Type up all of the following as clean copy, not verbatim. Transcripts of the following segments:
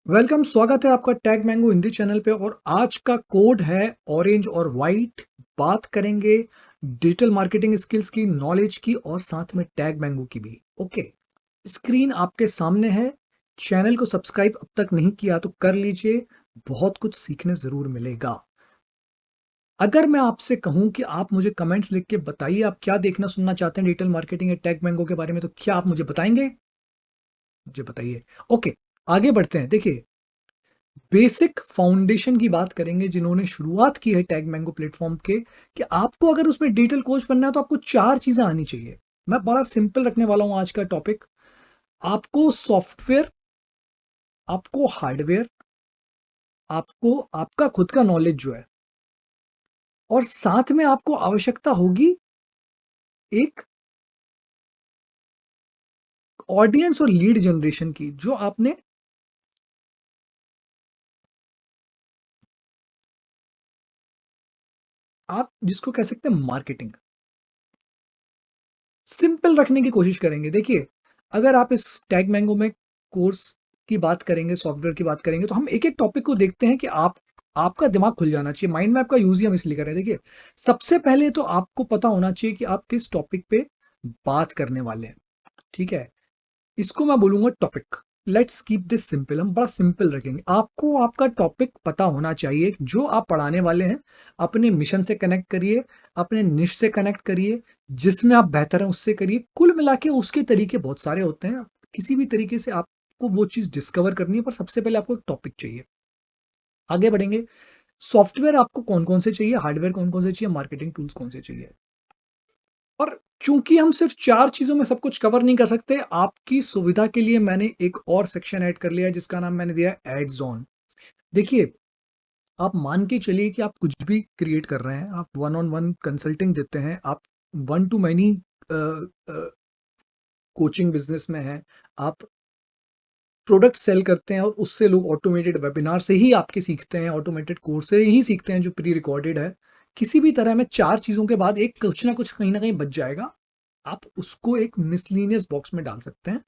Welcome, स्वागत है आपका टैग मैंगो हिंदी चैनल पे। और आज का कोड है ऑरेंज और वाइट। बात करेंगे डिजिटल मार्केटिंग स्किल्स की, नॉलेज की और साथ में टैग मैंगो की भी। ओके, स्क्रीन आपके सामने है। चैनल को सब्सक्राइब अब तक नहीं किया तो कर लीजिए, बहुत कुछ सीखने जरूर मिलेगा। अगर मैं आपसे कहूं कि आप मुझे कमेंट्स लिख के बताइए आप क्या देखना सुनना चाहते हैं डिजिटल मार्केटिंग या टैग मैंगो के बारे में, तो क्या आप मुझे बताएंगे? मुझे बताइए। ओके, आगे बढ़ते हैं। देखिए, बेसिक फाउंडेशन की बात करेंगे जिन्होंने शुरुआत की है टैग मैंगो प्लेटफॉर्म के, कि आपको अगर उसमें डिजिटल कोच बनना है तो आपको चार चीजें आनी चाहिए। मैं बड़ा सिंपल रखने वाला हूं आज का टॉपिक। आपको सॉफ्टवेयर, आपको हार्डवेयर, आपको आपका खुद का नॉलेज जो है, और साथ में आपको आवश्यकता होगी एक ऑडियंस और लीड जनरेशन की, जो आपने आप जिसको कह सकते हैं मार्केटिंग। सिंपल रखने की कोशिश करेंगे। देखिए, अगर आप इस टैग मैंगो में कोर्स की बात करेंगे, सॉफ्टवेयर की बात करेंगे, तो हम एक-एक टॉपिक को देखते हैं कि आपका दिमाग खुल जाना चाहिए। माइंड मैप का यूज़ ही हम इसलिए कर रहे हैं। देखिए, सबसे पहले तो आपको पता होना चाहिए कि आप किस टॉपिक पे बात करने वाले हैं, ठीक है? इसको मैं बोलूँगा topic. Let's keep this simple, हम बड़ा सिंपल रखेंगे। आपको आपका टॉपिक पता होना चाहिए, जो आप पढ़ाने वाले हैं। अपने मिशन से कनेक्ट करिए, अपने निश से कनेक्ट करिए, जिसमें आप बेहतर हैं उससे करिए। कुल मिला के उसके तरीके बहुत सारे होते हैं। किसी भी तरीके से आपको वो चीज़ डिस्कवर करनी है, पर सबसे पहले आपको एक टॉपिक चाहिए। आगे बढ़ेंगे। सॉफ्टवेयर आपको कौन-कौन से चाहिए, हार्डवेयर कौन-कौन से चाहिए, मार्केटिंग टूल्स कौन से चाहिए। और चूंकि हम सिर्फ चार चीजों में सब कुछ कवर नहीं कर सकते, आपकी सुविधा के लिए मैंने एक और सेक्शन ऐड कर लिया है जिसका नाम मैंने दिया है एड जोन। देखिए, आप मान के चलिए कि आप कुछ भी क्रिएट कर रहे हैं, आप वन ऑन वन कंसल्टिंग देते हैं, आप one two many coaching business में हैं, आप प्रोडक्ट सेल करते हैं और उससे लोग ऑटोमेटेड वेबिनार से ही आपके सीखते हैं, ऑटोमेटेड कोर्स से ही सीखते हैं जो प्री रिकॉर्डेड है। किसी भी तरह में चार चीज़ों के बाद एक कुछ ना कुछ कहीं ना कहीं बच जाएगा। आप उसको एक मिसलिनियस बॉक्स में डाल सकते हैं।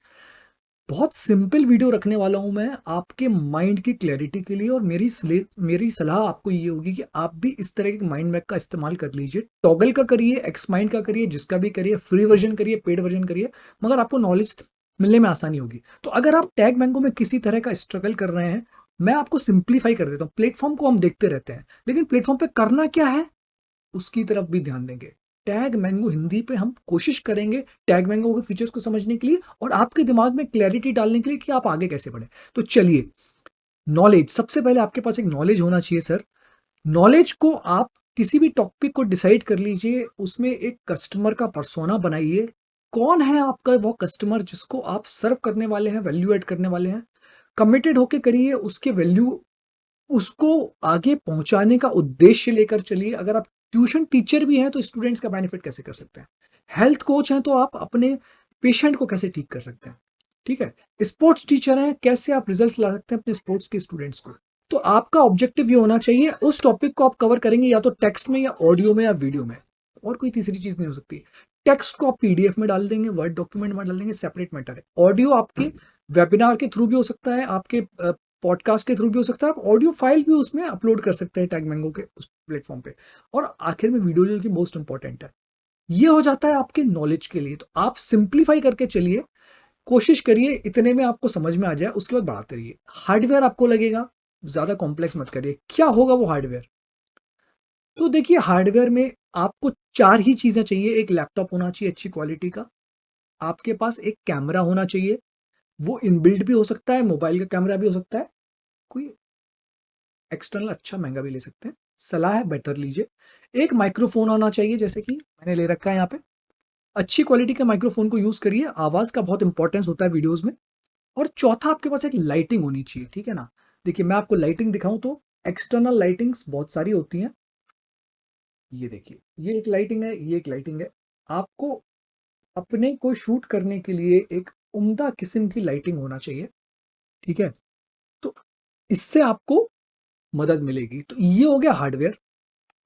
बहुत सिंपल वीडियो रखने वाला हूं मैं आपके माइंड की क्लैरिटी के लिए, और मेरी सलाह आपको ये होगी कि आप भी इस तरह के माइंड मैप का इस्तेमाल कर लीजिए। टॉगल का करिए, एक्स माइंड का करिए, जिसका भी करिए, फ्री वर्जन करिए, पेड वर्जन करिए, मगर आपको नॉलेज मिलने में आसानी होगी। तो अगर आप टैग मैंगो में किसी तरह का स्ट्रगल कर रहे हैं, मैं आपको सिंप्लीफाई कर देता हूँ। प्लेटफॉर्म को हम देखते रहते हैं, लेकिन प्लेटफॉर्म पे करना क्या है उसकी तरफ भी ध्यान देंगे। टैग मैंगो हिंदी पे हम कोशिश करेंगे टैग मैंगो के फीचर्स को समझने के लिए और आपके दिमाग में क्लैरिटी डालने के लिए कि आप आगे कैसे बढ़े। तो चलिए, नॉलेज सबसे पहले आपके पास एक नॉलेज होना चाहिए सर। नॉलेज को आप किसी भी टॉपिक को डिसाइड कर लीजिए, उसमें एक कस्टमर का पर्सोना बनाइए। कौन है आपका वो कस्टमर जिसको आप सर्व करने वाले हैं, वैल्यू ऐड करने वाले हैं। कमिटेड होके करिए, उसके वैल्यू उसको आगे पहुंचाने का उद्देश्य लेकर चलिए। अगर आप ट्यूशन टीचर भी हैं तो स्टूडेंट्स का बेनिफिट कैसे कर सकते हैं। हेल्थ कोच हैं तो आप अपने पेशेंट को कैसे ठीक कर सकते हैं। ठीक है, स्पोर्ट्स टीचर हैं, कैसे आप रिजल्ट्स ला सकते हैं अपने स्पोर्ट्स के स्टूडेंट्स को। तो आपका ऑब्जेक्टिव ये होना चाहिए, उस टॉपिक को आप कवर करेंगे या तो टेक्स्ट में या ऑडियो में या वीडियो में, और कोई तीसरी चीज नहीं हो सकती। टेक्स्ट को आप पीडीएफ में डाल देंगे, वर्ड डॉक्यूमेंट में डाल देंगे, सेपरेट मैटर है। ऑडियो आपके वेबिनार के थ्रू भी हो सकता है, आपके पॉडकास्ट के थ्रू भी हो सकता है, आप ऑडियो फाइल भी उसमें अपलोड कर सकते हैं टैग मैंगो के उस प्लेटफॉर्म पे। और आखिर में वीडियो जो कि मोस्ट इंपॉर्टेंट है, ये हो जाता है आपके नॉलेज के लिए। तो आप सिंप्लीफाई करके चलिए, कोशिश करिए इतने में आपको समझ में आ जाए, उसके बाद बढ़ाते रहिए। हार्डवेयर आपको लगेगा, ज्यादा कॉम्प्लेक्स मत करिए। क्या होगा वो हार्डवेयर? तो देखिए, हार्डवेयर में आपको चार ही चीजें चाहिए। एक लैपटॉप होना चाहिए अच्छी क्वालिटी का, आपके पास एक कैमरा होना चाहिए, वो इनबिल्ट भी हो सकता है, मोबाइल का कैमरा भी हो सकता है, कोई एक्सटर्नल अच्छा महंगा भी ले सकते हैं। सलाह है बेटर लीजिए। एक माइक्रोफोन होना चाहिए, जैसे कि मैंने ले रखा है यहाँ पे। अच्छी क्वालिटी के माइक्रोफोन को यूज करिए, आवाज का बहुत इंपॉर्टेंस होता है वीडियोस में। और चौथा, आपके पास एक लाइटिंग होनी चाहिए, ठीक है ना। देखिए, मैं आपको लाइटिंग दिखाऊं तो एक्सटर्नल लाइटिंग्स बहुत सारी होती हैं। ये देखिए, ये एक लाइटिंग है, ये एक लाइटिंग है। आपको अपने को शूट करने के लिए एक उम्दा किस्म की लाइटिंग होना चाहिए, ठीक है। तो इससे आपको मदद मिलेगी। तो ये हो गया हार्डवेयर।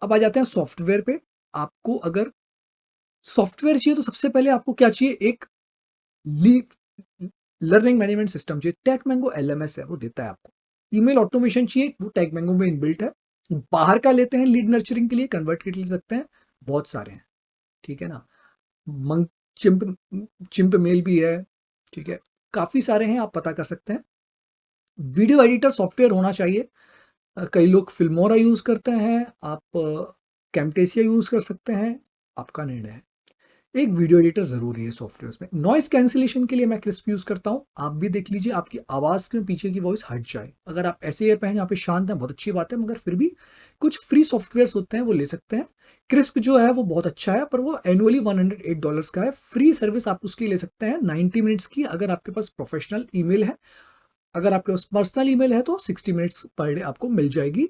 अब आ जाते हैं सॉफ्टवेयर पे। आपको अगर सॉफ्टवेयर चाहिए तो सबसे पहले आपको क्या चाहिए, एक लीव लर्निंग मैनेजमेंट सिस्टम चाहिए। टेक मैंगो एलएमएस है, वो देता है आपको। ईमेल ऑटोमेशन चाहिए, वो टैगमैंगो में इनबिल्ट है। बाहर का लेते हैं लीड नर्चरिंग के लिए, कन्वर्ट किट ले सकते हैं, बहुत सारे हैं, ठीक है ना। मंक चिंप चिंप मेल भी है, ठीक है, काफी सारे हैं, आप पता कर सकते हैं। वीडियो एडिटर सॉफ्टवेयर होना चाहिए। कई लोग फिल्मोरा यूज करते हैं, आप कैमटेसिया यूज कर सकते हैं, आपका निर्णय है। एक वीडियो एडिटर जरूरी है सॉफ्टवेयर में। नॉइस कैंसिलेशन के लिए मैं क्रिस्प यूज करता हूँ, आप भी देख लीजिए आपकी आवाज में पीछे की वॉइस हट जाए। अगर आप ऐसे ईयर पहने यहाँ पे शांत है, बहुत अच्छी बात है, मगर फिर भी कुछ फ्री सॉफ्टवेयर होते हैं वो ले सकते हैं। क्रिस्प जो है वो बहुत अच्छा है, पर वो एनुअली $108 का है। फ्री सर्विस आप उसकी ले सकते हैं 90 मिनट्स की, अगर आपके पास प्रोफेशनल ईमेल है। अगर आपके पास पर्सनल ईमेल है तो 60 मिनट्स पर डे आपको मिल जाएगी।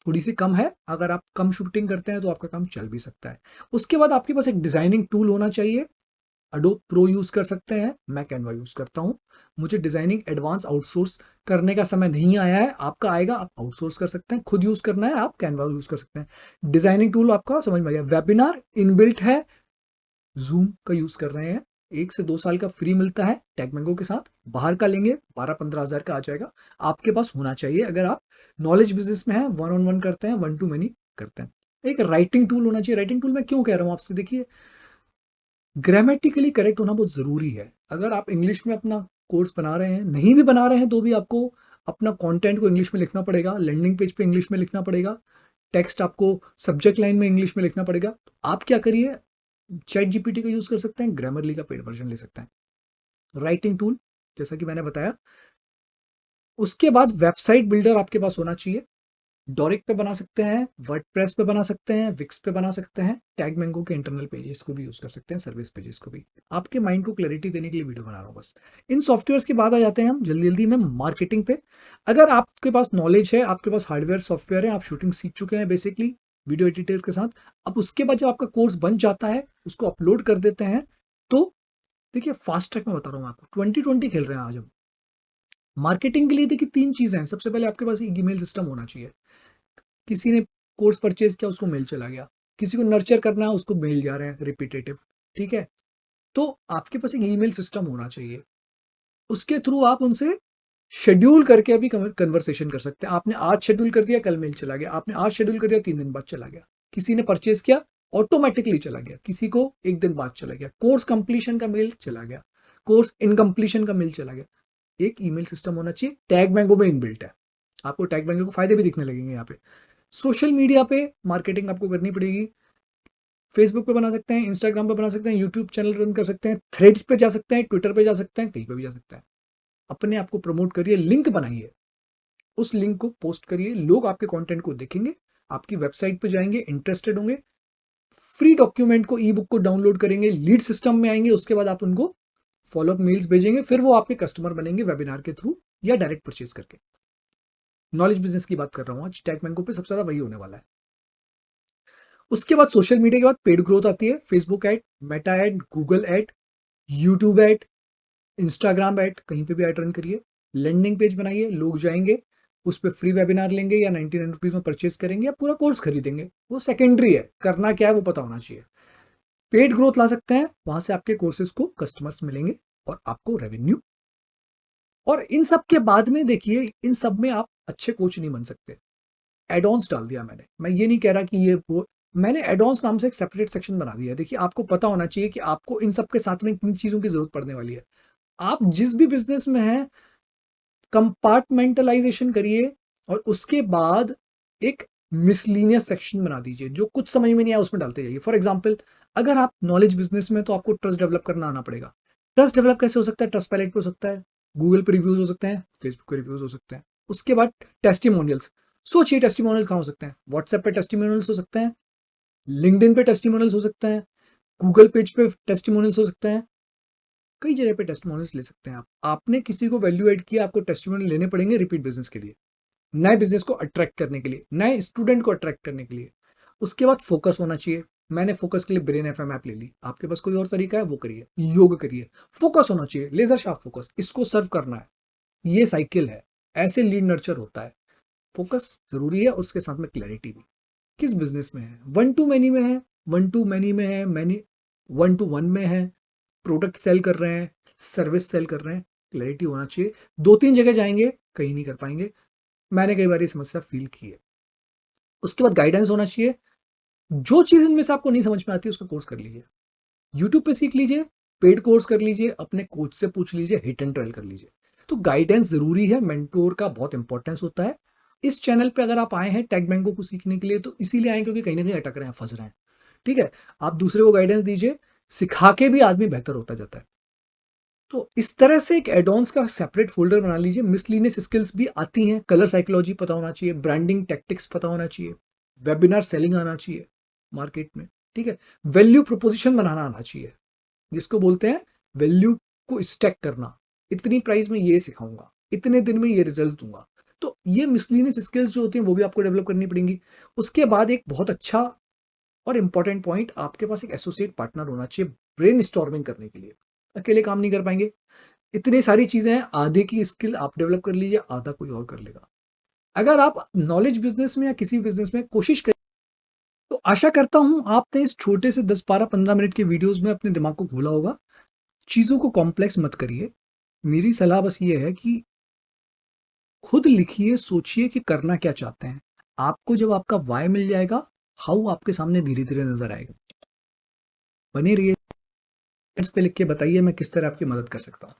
थोड़ी सी कम है, अगर आप कम शूटिंग करते हैं तो आपका काम चल भी सकता है। उसके बाद आपके पास एक डिजाइनिंग टूल होना चाहिए। अडोब प्रो यूज कर सकते हैं, मैं कैनवा यूज करता हूं। मुझे डिजाइनिंग एडवांस आउटसोर्स करने का समय नहीं आया है, आपका आएगा, आप आउटसोर्स कर सकते हैं। खुद यूज करना है, आप कैनवा यूज कर सकते हैं। डिजाइनिंग टूल आपका समझ में आ गया। वेबिनार इनबिल्ट है, जूम का यूज कर रहे हैं, 1 से 2 साल का फ्री मिलता है टैगमैंगो के साथ। बाहर का लेंगे 12-15 हज़ार का आ जाएगा। आपके पास होना चाहिए अगर आप नॉलेज बिजनेस में है, वन ऑन वन करते हैं, वन टू मैनी करते हैं। एक राइटिंग टूल होना चाहिए। राइटिंग टूल मैं क्यों कह रहा हूं आपसे, देखिए ग्रामेटिकली करेक्ट होना बहुत जरूरी है। अगर आप इंग्लिश में अपना कोर्स बना रहे हैं, नहीं भी बना रहे हैं तो भी आपको अपना कंटेंट को इंग्लिश में लिखना पड़ेगा, लैंडिंग पेज पे इंग्लिश में लिखना पड़ेगा, टेक्स्ट आपको सब्जेक्ट लाइन में इंग्लिश में लिखना पड़ेगा। तो आप क्या करिए, चैट जीपीटी का यूज कर सकते हैं, ग्रामरली का पेड वर्जन ले सकते हैं। राइटिंग टूल जैसा कि मैंने बताया। उसके बाद वेबसाइट बिल्डर आपके पास होना चाहिए। डोरिक पे बना सकते हैं, वर्डप्रेस पे बना सकते हैं, विक्स पे बना सकते हैं, टैगमैंगो के इंटरनल पेजेस को भी यूज कर सकते हैं, सर्विस पेजेस को भी। आपके माइंड को क्लैरिटी देने के लिए वीडियो बना रहा हूँ बस। इन सॉफ्टवेयर्स के बाद आ जाते हैं हम जल्दी जल्दी में मार्केटिंग पे। अगर आपके पास नॉलेज है, आपके पास हार्डवेयर सॉफ्टवेयर है, आप शूटिंग सीख चुके हैं बेसिकली वीडियो एडिटर के साथ, अब उसके बाद जब आपका कोर्स बन जाता है, उसको अपलोड कर देते हैं, तो देखिए फास्ट ट्रैक में बता रहा हूँ आपको, 2020 खेल रहे हैं आज हम। मार्केटिंग के लिए देखिए 3 चीजें हैं। सबसे पहले आपके पास एक ईमेल सिस्टम होना चाहिए। किसी ने कोर्स परचेज किया, उसको मेल चला गया। किसी को नर्चर करना है, उसको मेल जा रहे हैं रिपीटेटिव, ठीक है। तो आपके पास एक ईमेल सिस्टम होना चाहिए, उसके थ्रू आप उनसे शेड्यूल करके अभी कन्वर्सेशन कर सकते हैं। आपने आज शेड्यूल कर दिया, कल मेल चला गया। आपने आज शेड्यूल कर दिया, 3 दिन बाद चला गया। किसी ने परचेज किया, ऑटोमेटिकली चला गया। किसी को 1 दिन बाद चला गया। कोर्स कंप्लीशन का मेल चला गया, कोर्स इनकम्प्लीशन का मेल चला गया। एक ईमेल सिस्टम होना चाहिए, टैगमैंगो में इनबिल्ट है। आपको टैगमैंगो के फायदे भी दिखने लगेंगे यहाँ पे। सोशल मीडिया पे मार्केटिंग आपको करनी पड़ेगी। फेसबुक पे बना सकते हैं, इंस्टाग्राम पे बना सकते हैं, यूट्यूब चैनल रन कर सकते हैं, थ्रेड्स पे जा सकते हैं, ट्विटर पे जा सकते हैं, कहीं पे भी जा सकते हैं। अपने आप को प्रमोट करिए, लिंक बनाइए, उस लिंक को पोस्ट करिए, लोग आपके कंटेंट को देखेंगे, आपकी वेबसाइट पे जाएंगे, इंटरेस्टेड होंगे, फ्री डॉक्यूमेंट को, ई बुक को डाउनलोड करेंगे, लीड सिस्टम में आएंगे। उसके बाद आप उनको फॉलोअप मेल्स भेजेंगे, फिर वो आपके कस्टमर बनेंगे वेबिनार के थ्रू या डायरेक्ट परचेज करके। नॉलेज बिजनेस की बात कर रहा हूं आज, टैगमैंगो पे सबसे ज्यादा वही होने वाला है। उसके बाद सोशल मीडिया के बाद पेड ग्रोथ आती है। Facebook ad, Meta ad, Google ad, YouTube ad, Instagram ad, कहीं पे भी एड रन करिए। लैंडिंग पेज बनाइए, लोग जाएंगे, उस पर फ्री वेबिनार लेंगे या 99 रुपीज में परचेज करेंगे या पूरा कोर्स खरीदेंगे, वो सेकेंडरी है। करना क्या है वो पता होना चाहिए। पेड ग्रोथ ला सकते हैं, वहां से आपके कोर्सेज को कस्टमर्स मिलेंगे और आपको रेवेन्यू। और इन सब के बाद में देखिए, इन सब में आप अच्छे कोच नहीं बन सकते। एडॉन्स डाल दिया मैंने, मैं ये नहीं कह रहा कि ये वो, मैंने एडॉन्स नाम से एक सेपरेट सेक्शन बना दिया है। देखिए आपको पता होना चाहिए कि आपको इन सब के साथ में किन चीजों की जरूरत पड़ने वाली है। आप जिस भी बिजनेस में हैं, कंपार्टमेंटलाइजेशन करिए और उसके बाद एक मिसलीनियस सेक्शन बना दीजिए। जो कुछ समझ में नहीं आया उसमें डालते जाइए। फॉर एग्जाम्पल, अगर आप नॉलेज बिजनेस में, तो आपको ट्रस्ट डेवलप करना आना पड़ेगा। ट्रस्ट डेवलप कैसे हो सकता है? ट्रस्ट पैलेट पे हो सकता है, गूगल पे रिव्यूज हो सकते हैं, फेसबुक पे रिव्यूज हो सकते हैं। उसके बाद टेस्टिमोनियल्स। सोचिए टेस्टिमोनियल्स कहाँ हो सकते हैं? व्हाट्सएप पे टेस्टिमोनियल्स हो सकते हैं, लिंक्डइन पे टेस्टिमोनियल्स हो सकते हैं, गूगल पेज पे टेस्टिमोनियल्स हो सकते हैं, कई जगह पे टेस्टिमोनियल्स ले सकते हैं आप। आपने किसी को वैल्यू एड किया, आपको टेस्टिमोनियल लेने पड़ेंगे रिपीट बिजनेस के लिए, नए बिजनेस को अट्रैक्ट करने के लिए, नए स्टूडेंट को अट्रैक्ट करने के लिए। उसके बाद फोकस होना चाहिए। मैंने फोकस के लिए ब्रेन एफएम ऐप ले ली। आपके पास कोई और तरीका है, वो करिए, योग करिए। फोकस होना चाहिए, लेजर शार्प फोकस, इसको सर्व करना है। ये साइकिल है, ऐसे लीड नर्चर होता है। फोकस जरूरी है, उसके साथ में क्लैरिटी भी। किस बिजनेस में है? वन टू मैनी में है, वन टू मैनी में है, मैनी वन टू वन में है, प्रोडक्ट सेल कर रहे हैं, सर्विस सेल कर रहे हैं, क्लैरिटी होना चाहिए। 2-3 जगह जाएंगे, कहीं नहीं कर पाएंगे। मैंने कई बार ये समस्या फ़ील की है। उसके बाद गाइडेंस होना चाहिए। जो चीज़ इनमें से आपको नहीं समझ में आती है उसका कोर्स कर लीजिए। यूट्यूब पे सीख लीजिए, पेड कोर्स कर लीजिए, अपने कोच से पूछ लीजिए, हिट एंड ट्रायल कर लीजिए। तो गाइडेंस ज़रूरी है, मेंटोर का बहुत इंपॉर्टेंस होता है। इस चैनल पे अगर आप आए हैं टेक बैंको को सीखने के लिए तो इसीलिए आए हैं क्योंकि कहीं न कहीं अटक रहे हैं, फँस रहे हैं। ठीक है? आप दूसरे को गाइडेंस दीजिए, सिखा के भी आदमी बेहतर होता जाता है। तो इस तरह से एक एड-ऑन्स का सेपरेट फ़ोल्डर बना लीजिए। मिसलेनियस स्किल्स भी आती हैं, कलर साइकोलॉजी पता होना चाहिए, ब्रांडिंग टैक्टिक्स पता होना चाहिए, वेबिनार सेलिंग आना चाहिए मार्केट में, ठीक है? वैल्यू प्रोपोज़िशन बनाना आना चाहिए, जिसको बोलते हैं वैल्यू को स्टैक करना। इतनी प्राइस में ये सिखाऊँगा, इतने दिन में ये रिज़ल्ट दूँगा। तो ये मिसलेनियस स्किल्स जो होती हैं वो भी आपको डेवलप करनी पड़ेंगी। उसके बाद एक बहुत अच्छा और इम्पोर्टेंट पॉइंट, आपके पास एक एसोसिएट पार्टनर होना चाहिए ब्रेनस्टॉर्मिंग करने के लिए। अकेले काम नहीं कर पाएँगे। इतनी सारी चीज़ें हैं, आधे की स्किल आप डेवलप कर लीजिए, आधा कोई और कर लेगा। अगर आप नॉलेज बिज़नेस में या किसी भी बिज़नेस में कोशिश करें, तो आशा करता हूँ आपने इस छोटे से 10, 12, 15 मिनट के वीडियोज़ में अपने दिमाग को खोला होगा। चीज़ों को कॉम्प्लेक्स मत करिए। मेरी सलाह बस ये है कि खुद लिखिए, सोचिए कि करना क्या चाहते हैं। आपको जब आपका व्हाय मिल जाएगा, हाउ आपके सामने धीरे-धीरे नज़र आएगा। बने रहिए। कमेंट्स पे लिख के बताइए मैं किस तरह आपकी मदद कर सकता हूँ।